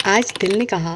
आज दिल ने कहा,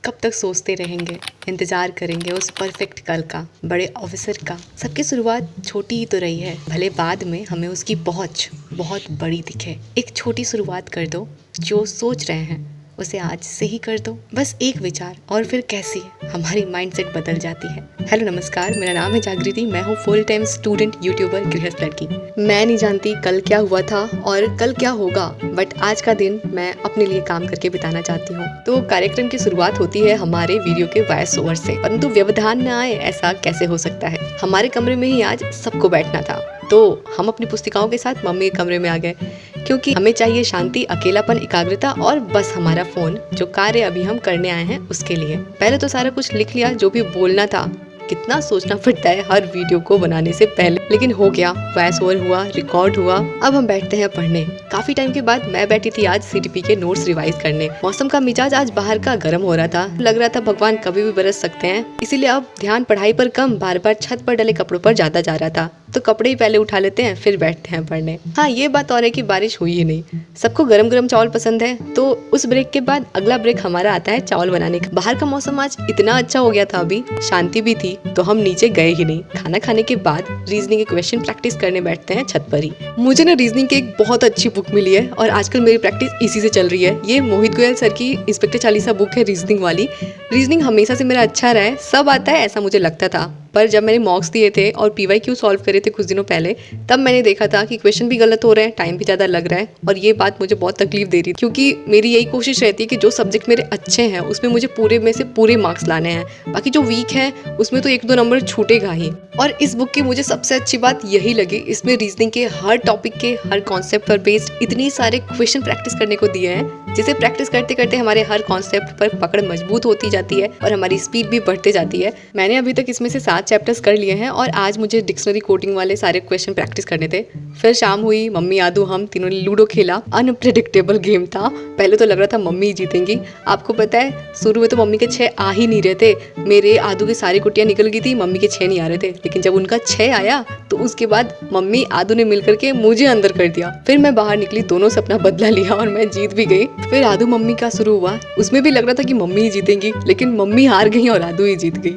कब तक सोचते रहेंगे, इंतजार करेंगे उस परफेक्ट कल का, बड़े ऑफिसर का। सबकी शुरुआत छोटी ही तो रही है, भले बाद में हमें उसकी पहुंच बहुत बड़ी दिखे। एक छोटी शुरुआत कर दो, जो सोच रहे हैं उसे आज से ही कर दो। बस एक विचार और फिर कैसी हमारी माइंडसेट बदल जाती है। हेलो नमस्कार, मेरा नाम है जागृति। मैं हूँ फुल टाइम स्टूडेंट, यूट्यूबर, गृहस्थ लड़की। मैं नहीं जानती कल क्या हुआ था और कल क्या होगा, बट आज का दिन मैं अपने लिए काम करके बिताना चाहती हूँ। तो कार्यक्रम की शुरुआत होती है हमारे वीडियो के वॉइस ओवर से, परंतु व्यवधान न आए ऐसा कैसे हो सकता है। हमारे कमरे में ही आज सबको बैठना था, तो हम अपनी पुस्तिकाओं के साथ मम्मी के कमरे में आ गए, क्योंकि हमें चाहिए शांति, अकेलापन, एकाग्रता और बस हमारा फोन, जो कार्य अभी हम करने आए हैं उसके लिए। पहले तो सारा कुछ लिख लिया जो भी बोलना था। कितना सोचना पड़ता है हर वीडियो को बनाने से पहले, लेकिन हो गया। वॉइस ओवर हुआ, रिकॉर्ड हुआ। अब हम बैठते हैं पढ़ने। काफी टाइम के बाद मैं बैठी थी आज सीटीपी के नोट्स रिवाइज करने। मौसम का मिजाज आज बाहर का गर्म हो रहा था, लग रहा था भगवान कभी भी बरस सकते हैं। इसीलिए अब ध्यान पढ़ाई पर कम, बार बार छत पर डले कपड़ों पर ज्यादा जा रहा था। तो कपड़े ही पहले उठा लेते हैं, फिर बैठते हैं पढ़ने। हाँ, ये बात और है कि बारिश हुई ही नहीं। सबको गरम गरम चावल पसंद है, तो उस ब्रेक के बाद अगला ब्रेक हमारा आता है चावल बनाने का। बाहर का मौसम आज इतना अच्छा हो गया था, अभी शांति भी थी, तो हम नीचे गए ही नहीं। खाना खाने के बाद रीजनिंग के क्वेश्चन प्रैक्टिस करने बैठते हैं छत पर ही। मुझे ना रीजनिंग की एक बहुत अच्छी बुक मिली है और आजकल मेरी प्रैक्टिस इसी से चल रही है। ये मोहित गोयल सर की इंस्पेक्टर चालीसा बुक है, रीजनिंग वाली। रीजनिंग हमेशा से मेरा अच्छा रहा है, सब आता है ऐसा मुझे लगता था, पर जब मैंने मॉक्स दिए थे और PYQ सॉल्व करे थे कुछ दिनों पहले, तब मैंने देखा था कि क्वेश्चन भी गलत हो रहे हैं, टाइम भी ज़्यादा लग रहा है, और ये बात मुझे बहुत तकलीफ दे रही थी, क्योंकि मेरी यही कोशिश रहती है कि जो सब्जेक्ट मेरे अच्छे हैं उसमें मुझे पूरे में से पूरे मार्क्स लाने हैं। बाकी जो वीक हैं उसमें तो 1-2 नंबर छूटेगा ही। और इस बुक की मुझे सबसे अच्छी बात यही लगी, इसमें रीजनिंग के हर टॉपिक के, हर कॉन्सेप्ट पर बेस्ड इतनी सारे क्वेश्चन प्रैक्टिस करने को दिए हैं, जिसे प्रैक्टिस करते करते हमारे हर कॉन्सेप्ट पर पकड़ मजबूत होती जाती है और हमारी स्पीड भी बढ़ती जाती है। मैंने अभी तक इसमें से 7 चैप्टर्स कर लिए हैं और आज मुझे डिक्शनरी कोडिंग वाले सारे क्वेश्चन प्रैक्टिस करने थे। फिर शाम हुई, मम्मी आदू हम तीनों ने लूडो खेला। अनप्रेडिक्टेबल गेम था। पहले तो लग रहा था मम्मी जीतेंगी। आपको पता है, शुरू में तो मम्मी के 6 आ ही नहीं रहे थे। मेरे आदू की सारी कुटियां निकल गई थी, मम्मी के 6 नहीं आ रहे थे। लेकिन जब उनका 6 आया तो उसके बाद मम्मी आदू ने मिलकर के मुझे अंदर कर दिया। फिर मैं बाहर निकली, दोनों से अपना बदला लिया और मैं जीत भी गई। फिर आदू मम्मी का शुरू हुआ, उसमें भी लग रहा था कि मम्मी ही जीतेंगी, लेकिन मम्मी हार गई और आदू ही जीत गई।